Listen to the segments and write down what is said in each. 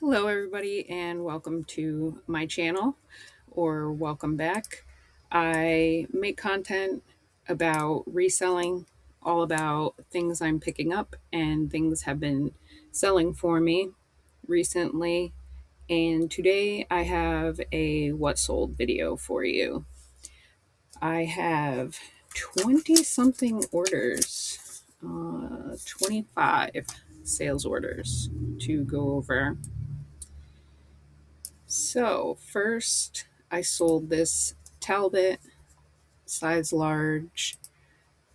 Hello, everybody, and welcome to my channel, or welcome back. I make content about reselling, all about things I'm picking up and things have been selling for me recently. And today I have a what sold video for you. I have 20 something orders, 25 sales orders to go over. So, first, I sold this Talbot size large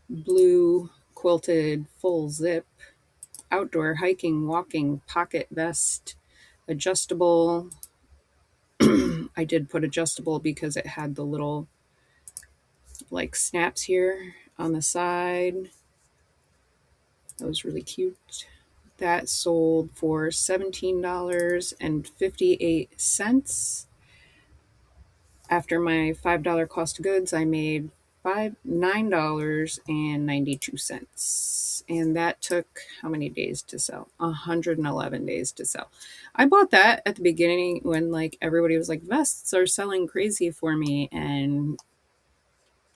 blue quilted full zip outdoor hiking walking pocket vest adjustable. I did put adjustable because it had the little like snaps here on the side. That was really cute. That sold for $17.58. After my $5 cost of goods, I made $9.92. And that took how many days to sell? 111 days to sell. I bought that at the beginning when like everybody was like, vests are selling crazy for me. And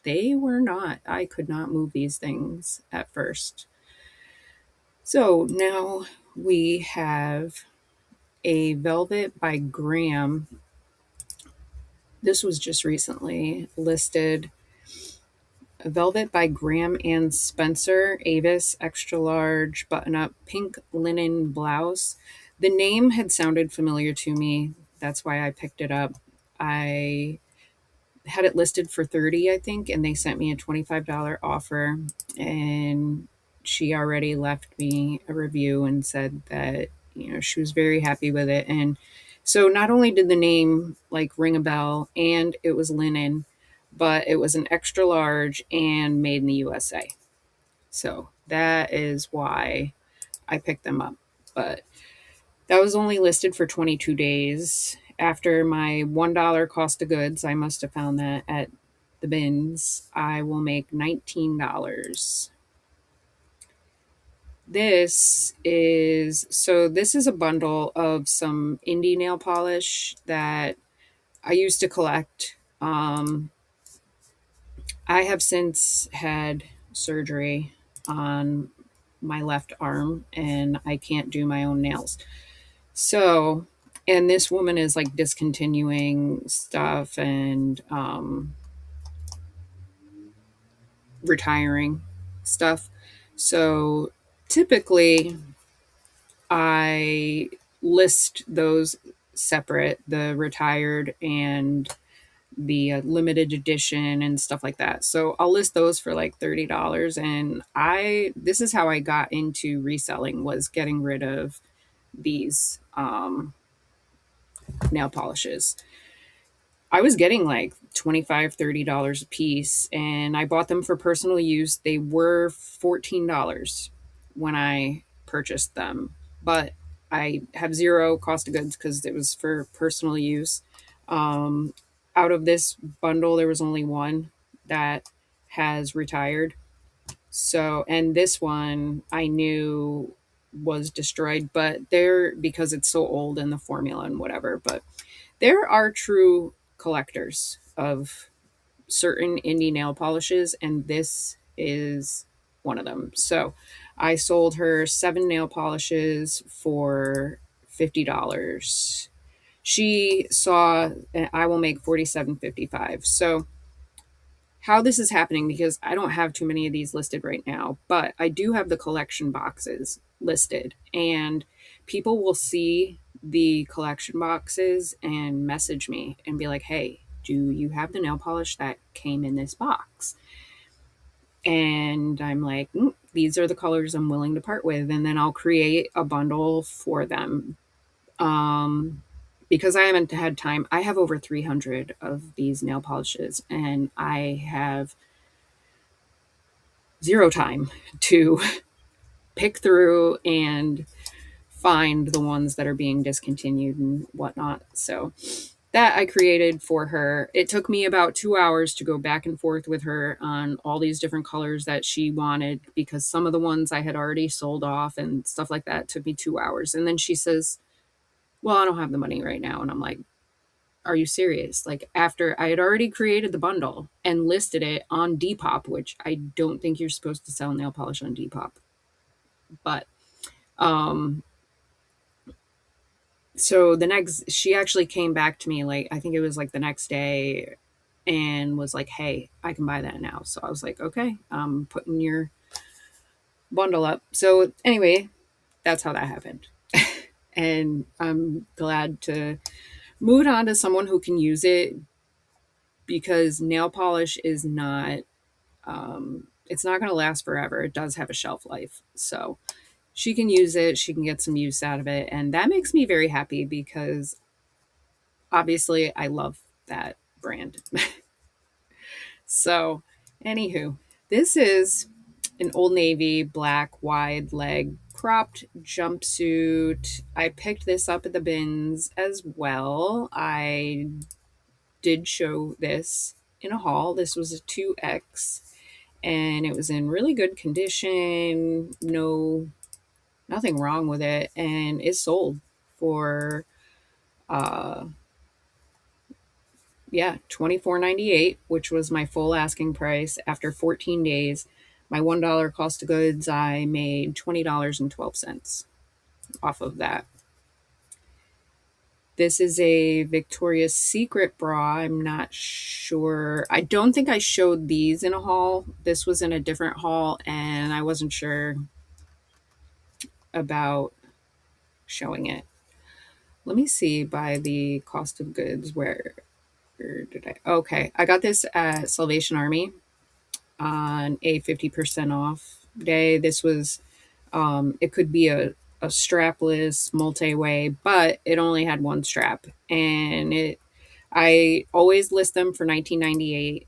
they were not. I could not move these things at first. So now we have a velvet by Graham. This was just recently listed. Velvet by Graham and Spencer, Avis, extra large, button up, pink linen blouse. The name had sounded familiar to me. That's why I picked it up. I had it listed for 30, I think, and they sent me a $25 offer. And she already left me a review and said that, she was very happy with it. And so not only did the name like ring a bell and it was linen, but it was an extra large and made in the USA. So that is why I picked them up. But that was only listed for 22 days. After my $1 cost of goods, I must have found that at the bins, I will make $19. This is a bundle of some indie nail polish that I used to collect. I have since had surgery on my left arm and I can't do my own nails. So, and this woman is like discontinuing stuff and retiring stuff. So, typically, I list those separate, the retired and the limited edition and stuff like that. So I'll list those for like $30. And this is how I got into reselling, was getting rid of these nail polishes. I was getting like $25, $30 a piece, and I bought them for personal use. They were $14 when I purchased them, but I have zero cost of goods because it was for personal use. Out of this bundle, there was only one that has retired. So, and this one I knew was destroyed, but because it's so old in the formula and whatever, but there are true collectors of certain indie nail polishes, and this is one of them. So I sold her 7 nail polishes for $50. She saw I will make $47.55. So how this is happening, because I don't have too many of these listed right now, but I do have the collection boxes listed, and people will see the collection boxes and message me and be like, hey, do you have the nail polish that came in this box? And I'm like, these are the colors I'm willing to part with. And then I'll create a bundle for them. Because I haven't had time. I have over 300 of these nail polishes, and I have zero time to pick through and find the ones that are being discontinued and whatnot. So that I created for her. It took me about 2 hours to go back and forth with her on all these different colors that she wanted, because some of the ones I had already sold off and stuff like that took me 2 hours. And then she says, Well, I don't have the money right now. And I'm like, are you serious? Like, after I had already created the bundle and listed it on Depop, which I don't think you're supposed to sell nail polish on Depop. But um so the next, she actually came back to me, like, I think it was like the next day, and was like, hey, I can buy that now. So I was like, okay, I'm putting your bundle up. So anyway, that's how that happened. And I'm glad to move on to someone who can use it, because nail polish is not, it's not going to last forever. It does have a shelf life. So she can use it, she can get some use out of it. And that makes me very happy, because obviously I love that brand. So, anywho, this is an Old Navy black wide leg cropped jumpsuit. I picked this up at the bins as well. I did show this in a haul. This was a 2X, and it was in really good condition. Nothing wrong with it, and it sold for uh yeah, 24.98, which was my full asking price. After 14 days, my $1 cost of goods, I made $20.12 off of that. This is a Victoria's Secret bra. I'm not sure. I don't think I showed these in a haul. This was in a different haul, and I wasn't sure about showing it. Let me see by the cost of goods, where did I? Okay, I got this at Salvation Army on a 50% off day. This was, it could be a strapless multi-way, but it only had one strap. And I always list them for 19.98.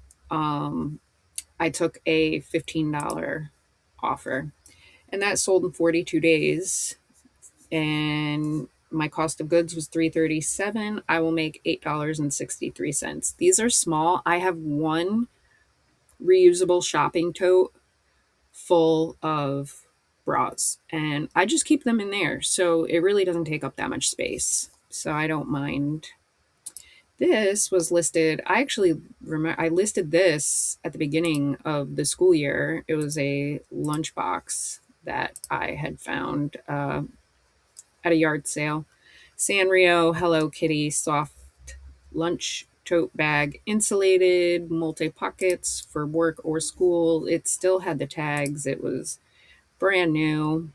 I took a $15 offer, and that sold in 42 days. And my cost of goods was 337. I will make $8.63. These are small. I have one reusable shopping tote full of bras, and I just keep them in there. So it really doesn't take up that much space. So I don't mind. This was listed. I actually remember I listed this at the beginning of the school year. It was a lunchbox that I had found at a yard sale. Sanrio Hello Kitty soft lunch tote bag, insulated, multi pockets for work or school. It still had the tags. It was brand new.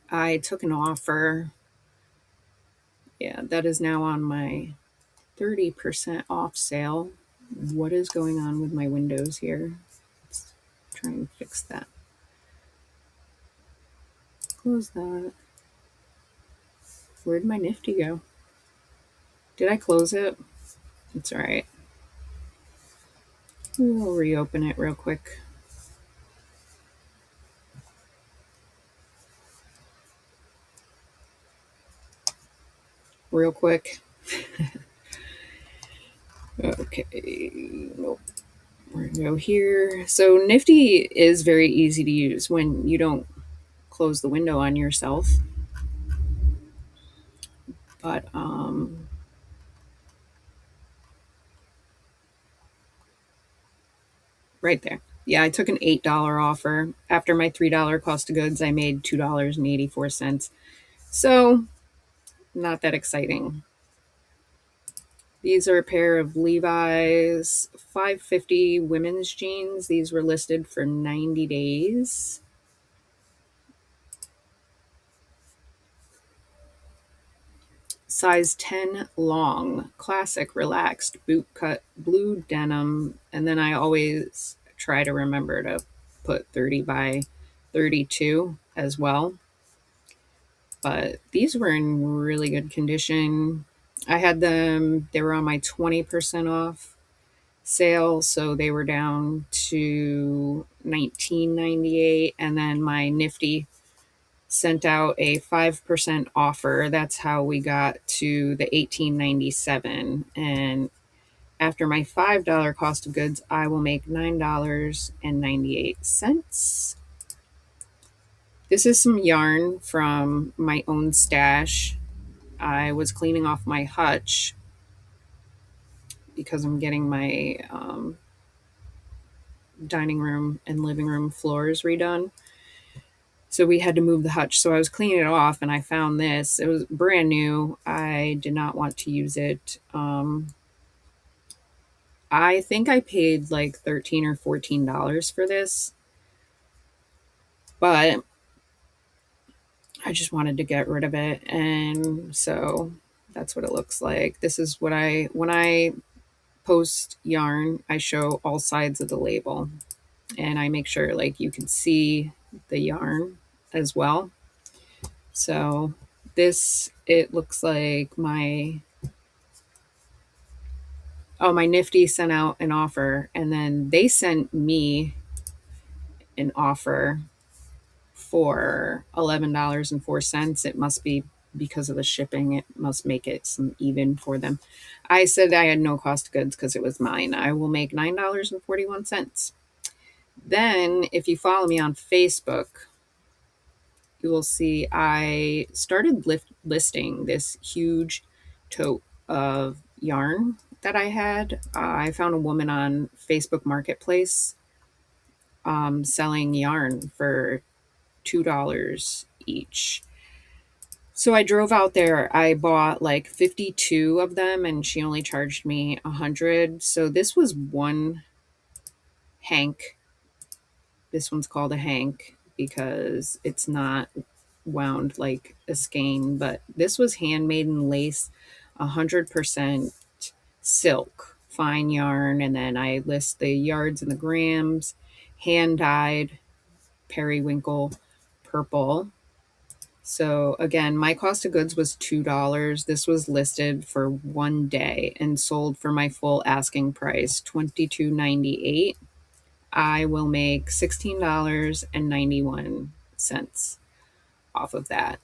I took an offer. Yeah, that is now on my 30% off sale. What is going on with my windows here? Let's try and fix that. Close that. Where'd my Nifty go? Did I close it? It's all right. We'll reopen it real quick. Real quick. Okay. Nope. We're gonna go here. So Nifty is very easy to use when you don't close the window on yourself. But right there. Yeah, I took an $8 offer. After my $3 cost of goods, I made $2.84. So not that exciting. These are a pair of Levi's 550 women's jeans. These were listed for 90 days. Size 10 long, classic relaxed boot cut blue denim. And then I always try to remember to put 30 by 32 as well. But these were in really good condition. I had them, they were on my 20% off sale, so they were down to 19.98. And then my Nifty sent out a 5% offer. That's how we got to the 18.97. And after my $5 cost of goods, I will make $9.98. This is some yarn from my own stash. I was cleaning off my hutch because I'm getting my dining room and living room floors redone. So we had to move the hutch. So I was cleaning it off and I found this. It was brand new. I did not want to use it. I think I paid like $13 or $14 for this, but I just wanted to get rid of it. And so that's what it looks like. This is what when I post yarn, I show all sides of the label and I make sure like you can see the yarn as well. So this, it looks like my Nifty sent out an offer and then they sent me an offer for $11.04. It must be because of the shipping. It must make it some even for them. I said I had no cost of goods because it was mine. I will make $9.41. Then, if you follow me on Facebook, you will see I started listing this huge tote of yarn that I had. I found a woman on Facebook Marketplace selling yarn for $2 each. So I drove out there. I bought like 52 of them and she only charged me 100. So this was one hank. This one's called a hank because it's not wound like a skein, but this was handmade in lace, 100% silk, fine yarn. And then I list the yards and the grams, hand dyed periwinkle purple. So again, my cost of goods was $2. This was listed for 1 day and sold for my full asking price, $22.98. I will make $16.91 off of that.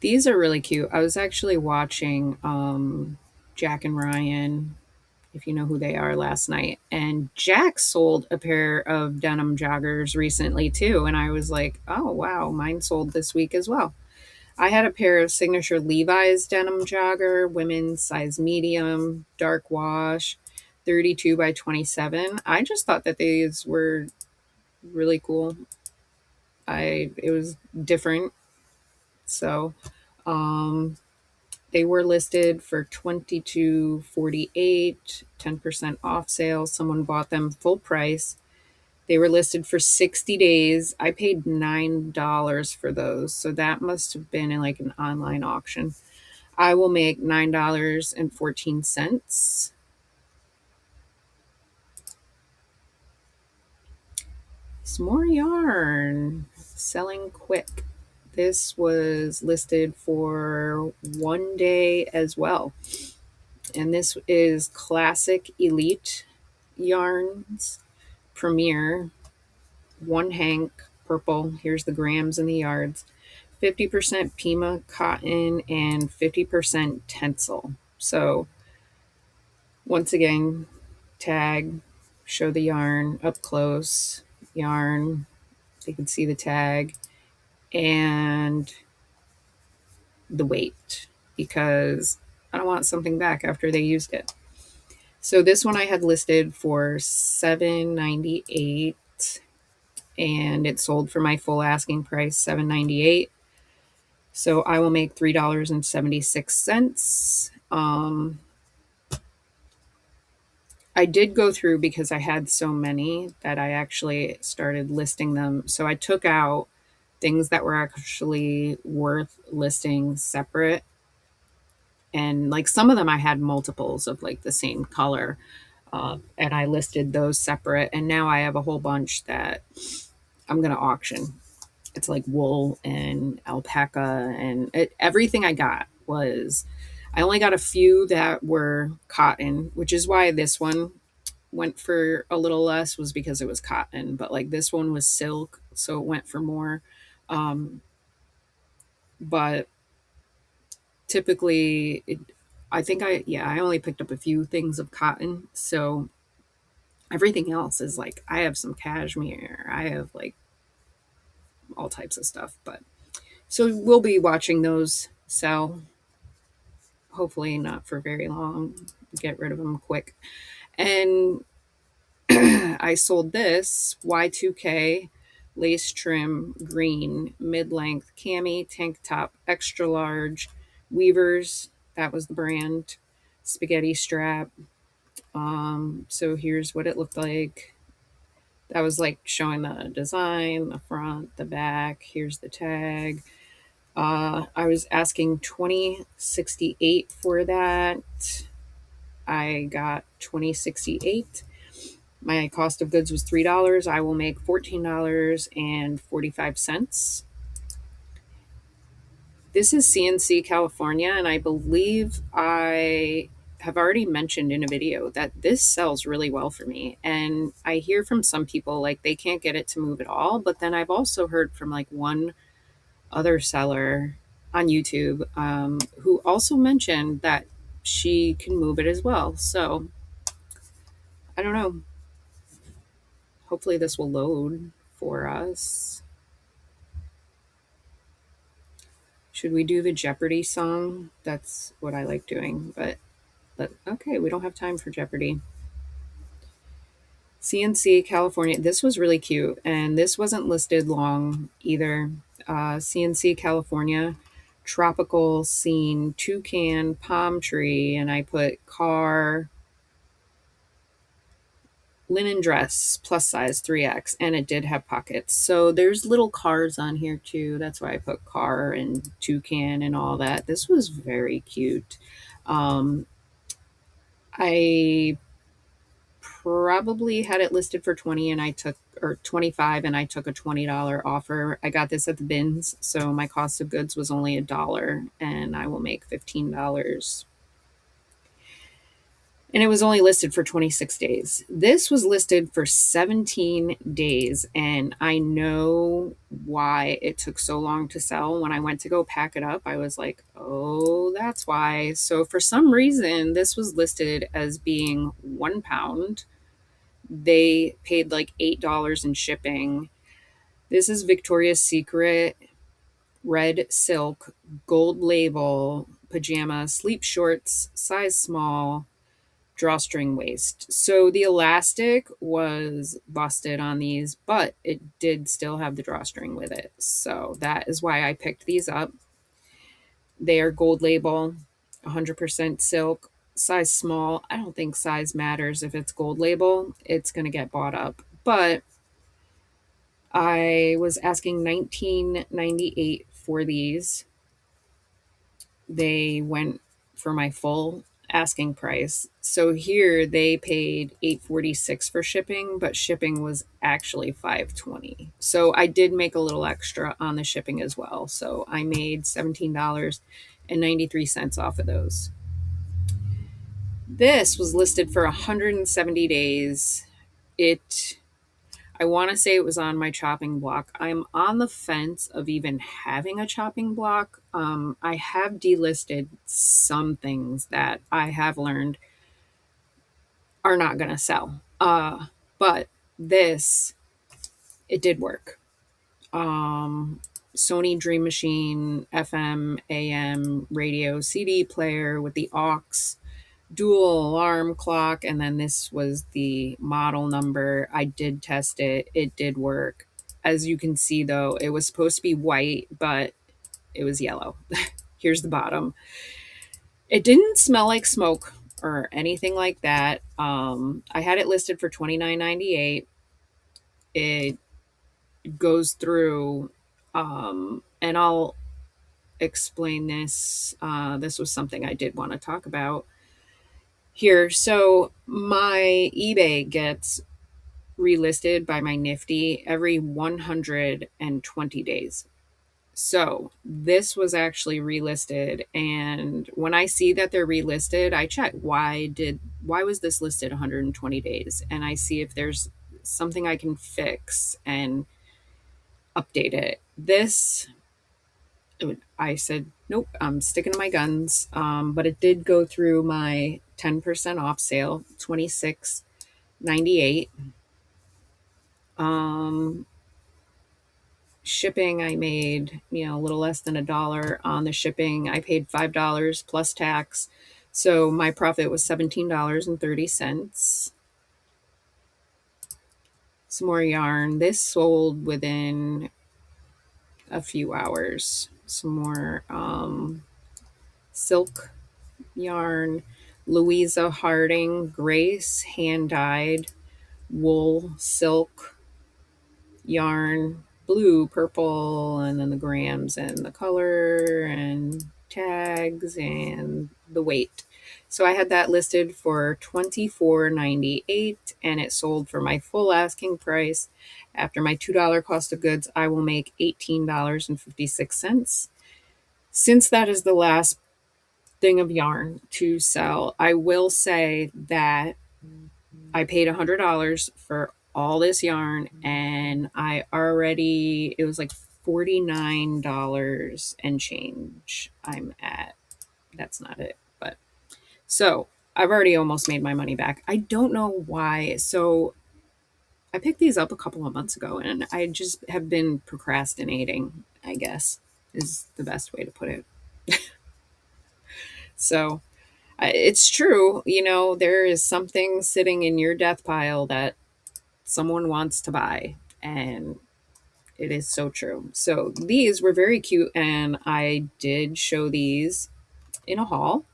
These are really cute. I was actually watching Jack and Ryan, if you know who they are, last night. And Jack sold a pair of denim joggers recently too. And I was like, oh, wow, mine sold this week as well. I had a pair of signature Levi's denim jogger, women's size medium, dark wash, 32 by 27. I just thought that these were really cool. It was different. So, um, they were listed for 22.48, 10% off sale. Someone bought them full price. They were listed for 60 days. I paid $9 for those. So that must have been in like an online auction. I will make $9.14. Some more yarn. Selling quick. This was listed for 1 day as well. And this is Classic Elite Yarns Premier, one hank, purple. Here's the grams and the yards. 50% Pima cotton and 50% Tencel. So once again, tag, show the yarn up close, yarn, they can see the tag, and the weight because I don't want something back after they used it. So this one I had listed for $7.98 and it sold for my full asking price, $7.98. So I will make $3.76. I did go through because I had so many that I actually started listing them. So I took out things that were actually worth listing separate. And like some of them, I had multiples of like the same color. And I listed those separate. And now I have a whole bunch that I'm going to auction. It's like wool and alpaca and everything I got was, I only got a few that were cotton, which is why this one went for a little less, was because it was cotton, but like this one was silk, so it went for more. Um, but typically I think I only picked up a few things of cotton, so everything else is like I have some cashmere, I have like all types of stuff. But so we'll be watching those sell. Hopefully not for very long. Get rid of them quick. And I sold this Y2K lace trim green mid length cami tank top extra large weavers. That was the brand. Spaghetti strap. So here's what it looked like. That was like showing the design, the front, the back. Here's the tag. I was asking 2068 for that. I got 2068. My cost of goods was $3. I will make $14.45. This is CNC California, and I believe I have already mentioned in a video that this sells really well for me. And I hear from some people like they can't get it to move at all. But then I've also heard from like one other seller on YouTube who also mentioned that she can move it as well. So I don't know. Hopefully, this will load for us. Should we do the Jeopardy song? That's what I like doing. But okay, we don't have time for Jeopardy. CNC California. This was really cute, and this wasn't listed long either. CNC California, tropical scene, toucan, palm tree, and I put car, linen dress, plus size 3X, and it did have pockets. So there's little cars on here too. That's why I put car and toucan and all that. This was very cute. Um, I probably had it listed for 20 and I took or 25 and I took a $20 offer. I got this at the bins, so my cost of goods was only $1 and I will make $15. And it was only listed for 26 days. This was listed for 17 days, and I know why it took so long to sell. When I went to go pack it up, I was like, oh, that's why. So, for some reason, this was listed as being £1. They paid like $8 in shipping. This is Victoria's Secret red silk, gold label, pajama, sleep shorts, size small, drawstring waist. So the elastic was busted on these, but it did still have the drawstring with it. So that is why I picked these up. They are gold label, 100% silk, size small. I don't think size matters if it's gold label. It's going to get bought up. But I was asking $19.98 for these. They went for my full asking price. So here they paid $8.46 for shipping, but shipping was actually $5.20. So I did make a little extra on the shipping as well. So I made $17.93 off of those. This was listed for 170 days. I want to say it was on my chopping block. I'm on the fence of even having a chopping block. I have delisted some things that I have learned are not going to sell. But this, it did work. Sony Dream Machine, FM, AM, radio, CD player with the aux, dual alarm clock, and then this was the model number. I did test it. It did work. As you can see though, it was supposed to be white, but it was yellow. Here's the bottom. It didn't smell like smoke or anything like that. I had it listed for $29.98. It goes through, and I'll explain this. This was something I did want to talk about here. So my eBay gets relisted by my Nifty every 120 days. So this was actually relisted, and when I see that they're relisted, I check why was this listed 120 days, and I see if there's something I can fix and update it. I said nope, I'm sticking to my guns. But it did go through my 10% off sale, 26.98. shipping, I made, a little less than $1 on the shipping. I paid $5 plus tax. So my profit was $17.30. Some more yarn. This sold within a few hours. Some more silk yarn. Louisa Harding Grace hand dyed wool silk yarn, blue, purple, and then the grams and the color and tags and the weight. So I had that listed for $24.98 and it sold for my full asking price. After my $2 cost of goods, I will make $18.56. Since that is the last thing of yarn to sell, I will say that I paid $100 for all this yarn and it was like $49 and change I'm at. That's not it, but so I've already almost made my money back. I don't know why. So I picked these up a couple of months ago and I just have been procrastinating, I guess is the best way to put it. So it's true, there is something sitting in your death pile that someone wants to buy. And it is so true. So these were very cute, and I did show these in a haul.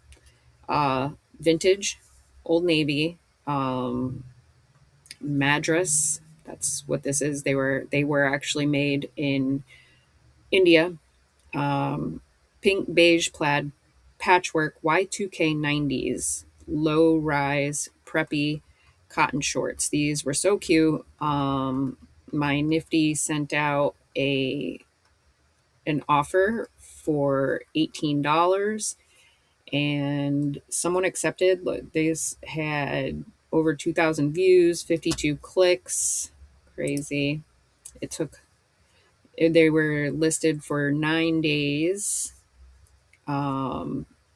Uh, Vintage, Old Navy, Madras. That's what this is. They were actually made in India. Um, Pink beige plaid patchwork Y2K 90s low rise preppy cotton shorts. These were so cute. My Nifty sent out a an offer for $18 and someone accepted. Look, this had over 2,000 views, 52 clicks. Crazy. It took they were listed for 9 days.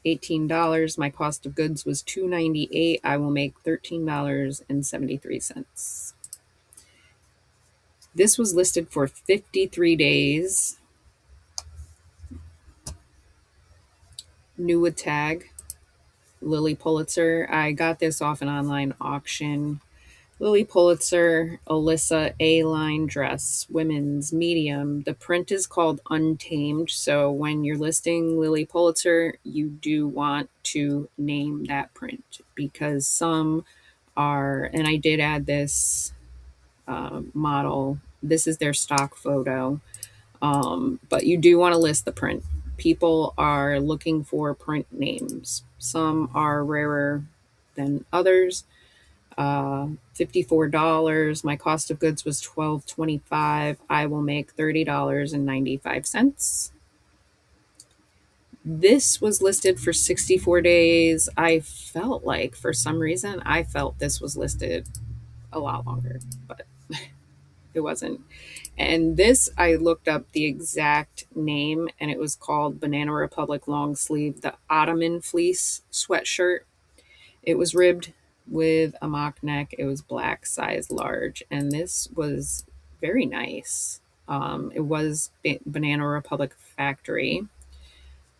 $18. My cost of goods was $2.98. I will make $13.73. This was listed for 53 days. New with tag. Lily Pulitzer. I got this off an online auction. Lily Pulitzer, Alyssa A-line dress, women's medium. The print is called Untamed. So when you're listing Lily Pulitzer, you do want to name that print because some are, and I did add this model. This is their stock photo. But you do want to list the print. People are looking for print names. Some are rarer than others. $54. My cost of goods was $12.25. I will make $30.95. This was listed for 64 days. I felt like, for some reason, I felt this was listed a lot longer, but it wasn't. And this, I looked up the exact name, and it was called Banana Republic Long Sleeve, the Ottoman Fleece Sweatshirt. It was ribbed with a mock neck. It was black, size large, and this was very nice. It was Banana Republic Factory.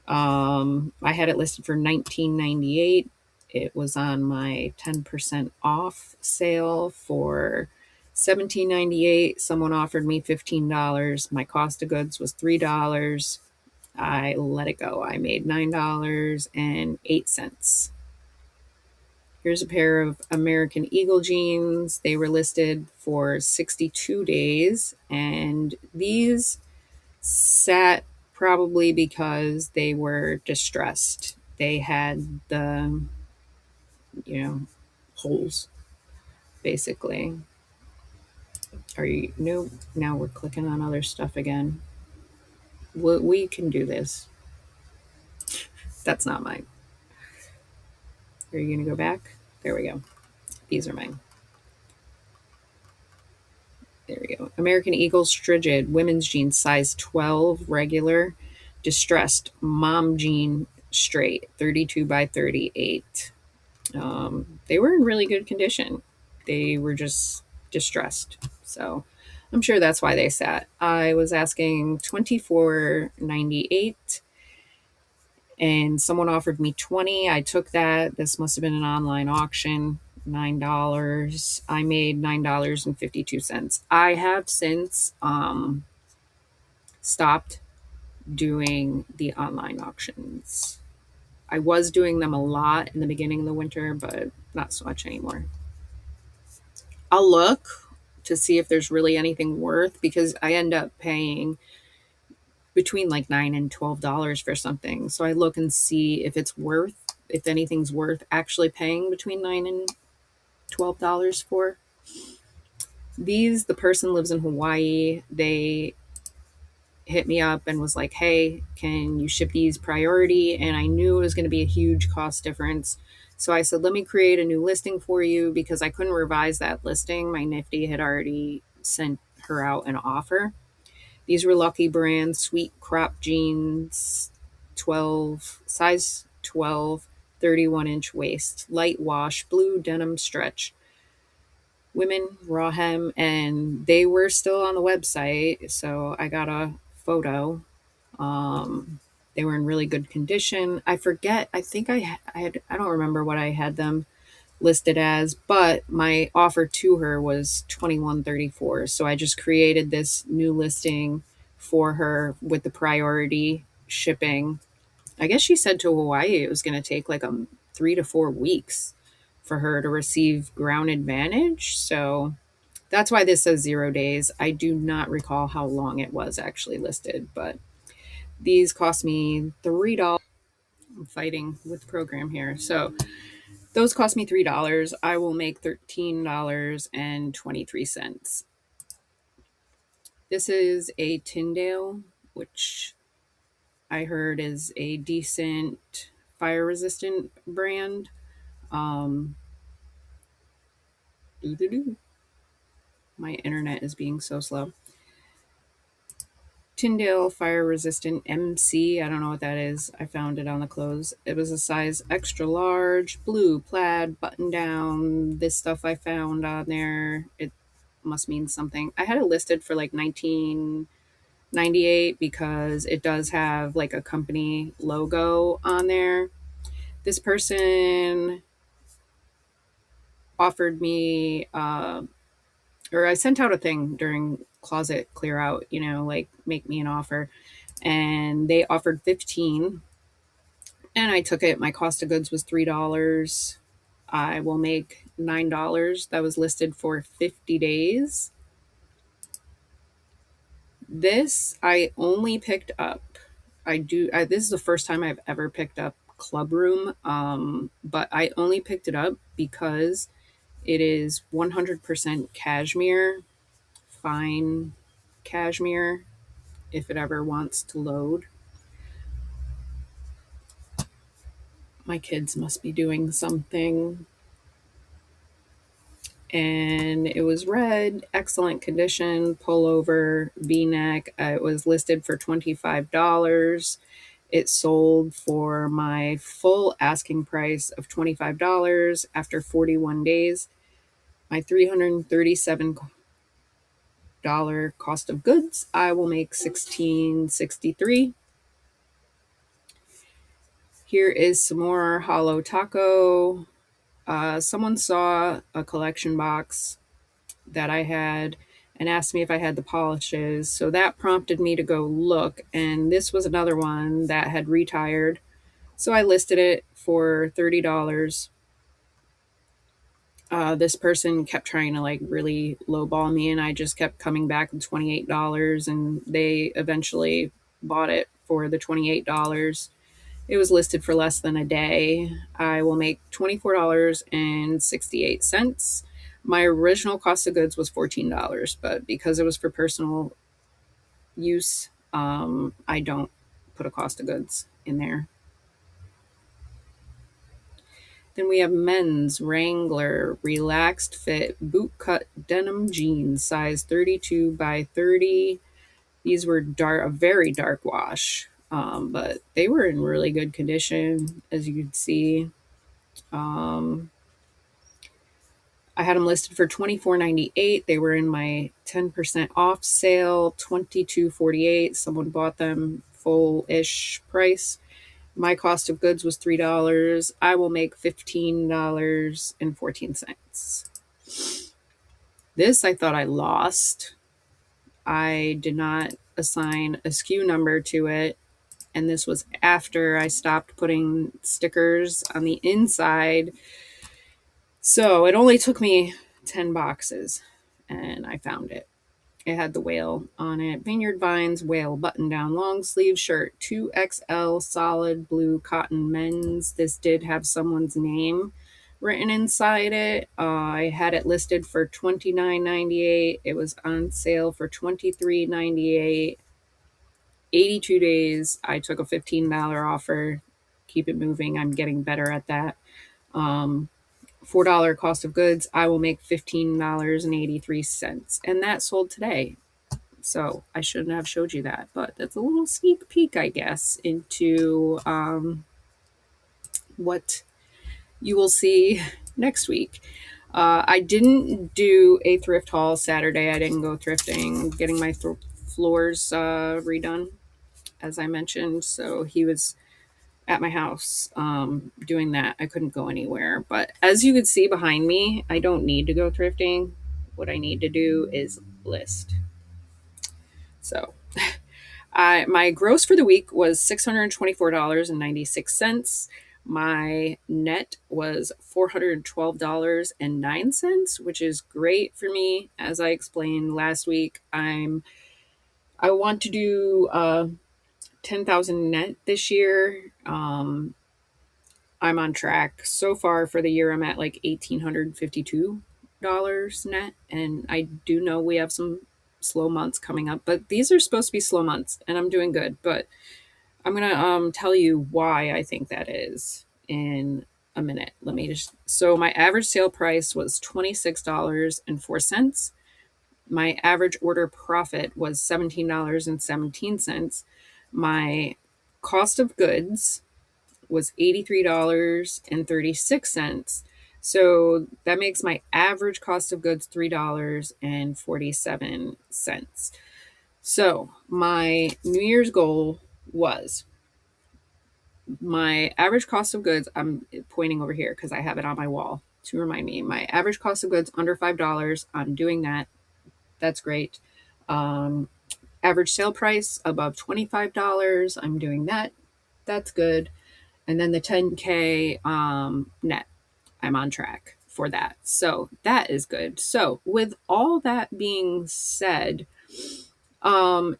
I had it listed for $19.98. It was on my 10% off sale for $17.98. Someone offered me $15. My cost of goods was $3. I let it go. I made $9.08. Here's a pair of American Eagle jeans. They were listed for 62 days, and these sat probably because they were distressed. They had the, you know, holes, basically. Are you no? Now we're clicking on other stuff again. We can do this. That's not mine. Are you going to go back? There we go. These are mine. There we go. American Eagle Strigid women's jeans, size 12, regular, distressed mom jean straight, 32 by 38. They were in really good condition. They were just distressed. So I'm sure that's why they sat. I was asking 24.98 and someone offered me 20. I took that. This must have been an online auction. $9. I made $9.52. I have since stopped doing the online auctions. I was doing them a lot in the beginning of the winter, but not so much anymore. I'll look to see if there's really anything worth because I end up paying between like $9 and $12 for something. So I look and see if it's worth, if anything's worth actually paying between $9 and $12 for. These, the person lives in Hawaii. They hit me up and was like, "Hey, can you ship these priority?" And I knew it was going to be a huge cost difference. So I said, "Let me create a new listing for you," because I couldn't revise that listing. My Nifty had already sent her out an offer. These were Lucky Brand sweet crop jeans, 12 size 12, 31-inch waist, light wash, blue denim stretch. Women, raw hem, and they were still on the website. So I got a photo. Um, they were in really good condition. I forget. I think I had. I don't remember what I had them listed as, but my offer to her was 21.34. So I just created this new listing for her with the priority shipping. I guess she said to Hawaii it was going to take like 3 to 4 weeks for her to receive ground advantage. So that's why this says 0 days. I do not recall how long it was actually listed, but these cost me $3. I'm fighting with the program here. So those cost me $3. I will make $13.23. This is a Tyndale, which I heard is a decent fire resistant brand. Um, doo-doo-doo. My internet is being so slow. Tyndale Fire Resistant MC. I don't know what that is. I found it on the clothes. It was a size extra large, blue, plaid, button down. This stuff I found on there. It must mean something. I had it listed for like 1998 because it does have like a company logo on there. This person offered me or I sent out a thing during closet clear out, like make me an offer, and they offered 15 and I took it. My cost of goods was $3. I will make $9. That was listed for 50 days. This I only picked up. This is the first time I've ever picked up Club Room, but I only picked it up because it is 100% cashmere, fine cashmere, if it ever wants to load. My kids must be doing something. And it was red, excellent condition, pullover, v-neck. It was listed for $25. It sold for my full asking price of $25 after 41 days. My $337 cost of goods, I will make $16.63. Here is some more Hollow Taco. Someone saw a collection box that I had and asked me if I had the polishes. So that prompted me to go look. And this was another one that had retired. So I listed it for $30. This person kept trying to like really lowball me, and I just kept coming back with $28. And they eventually bought it for the $28. It was listed for less than a day. I will make $24.68. My original cost of goods was $14, but because it was for personal use, I don't put a cost of goods in there. Then we have men's Wrangler relaxed fit boot cut denim jeans, size 32 by 30. These were a very dark wash, but they were in really good condition, as you can see. Um, I had them listed for $24.98. They were in my 10% off sale, $22.48. Someone bought them full-ish price. My cost of goods was $3. I will make $15.14. This I thought I lost. I did not assign a SKU number to it. And this was after I stopped putting stickers on the inside. So it only took me 10 boxes and I found it. It had the whale on it. Vineyard Vines whale button down long sleeve shirt, 2XL solid blue cotton men's. This did have someone's name written inside it. I had it listed for $29.98. It was on sale for $23.98. 82 days. I took a $15 offer. Keep it moving. I'm getting better at that. $4 cost of goods. I will make $15.83. And that sold today. So I shouldn't have showed you that, but that's a little sneak peek, I guess, into what you will see next week. I didn't do a thrift haul Saturday. I didn't go thrifting, getting my floors redone, as I mentioned. So he was at my house doing that. I couldn't go anywhere. But as you could see behind me, I don't need to go thrifting. What I need to do is list. So my gross for the week was $624.96. My net was $412.09, which is great for me. As I explained last week, I want to do 10,000 net this year. I'm on track so far for the year. I'm at like $1,852 net, and I do know we have some slow months coming up, but these are supposed to be slow months, and I'm doing good. But I'm gonna tell you why I think that is in a minute. Let me just. So my average sale price was $26.04. My average order profit was $17.17. My cost of goods was $83.36. So that makes my average cost of goods $3.47. So my New Year's goal was my average cost of goods. I'm pointing over here because I have it on my wall to remind me. My average cost of goods under $5. I'm doing that. That's great. Average sale price above $25. I'm doing that. That's good. And then the 10K net, I'm on track for that. So that is good. So with all that being said, I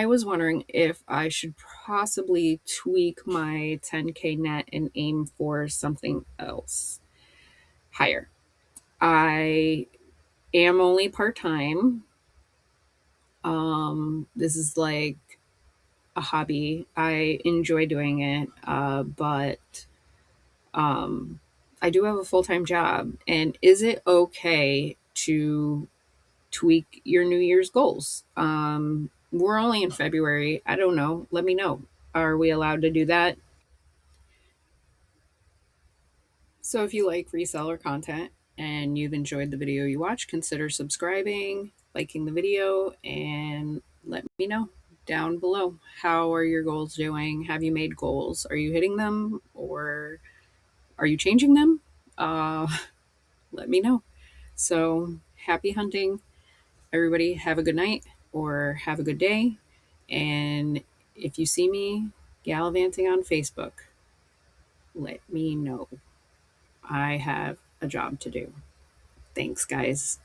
was wondering if I should possibly tweak my 10K net and aim for something else higher. I am only part-time. This is like a hobby. I enjoy doing it, but I do have a full-time job. And is it okay to tweak your New Year's goals? We're only in February. I don't know. Let me know. Are we allowed to do that? So if you like reseller content and you've enjoyed the video you watched, consider subscribing, liking the video, and let me know down below. How are your goals doing? Have you made goals? Are you hitting them or are you changing them? Uh, Let me know. So happy hunting. Everybody have a good night or have a good day. And if you see me gallivanting on Facebook, let me know. I have a job to do. Thanks, guys.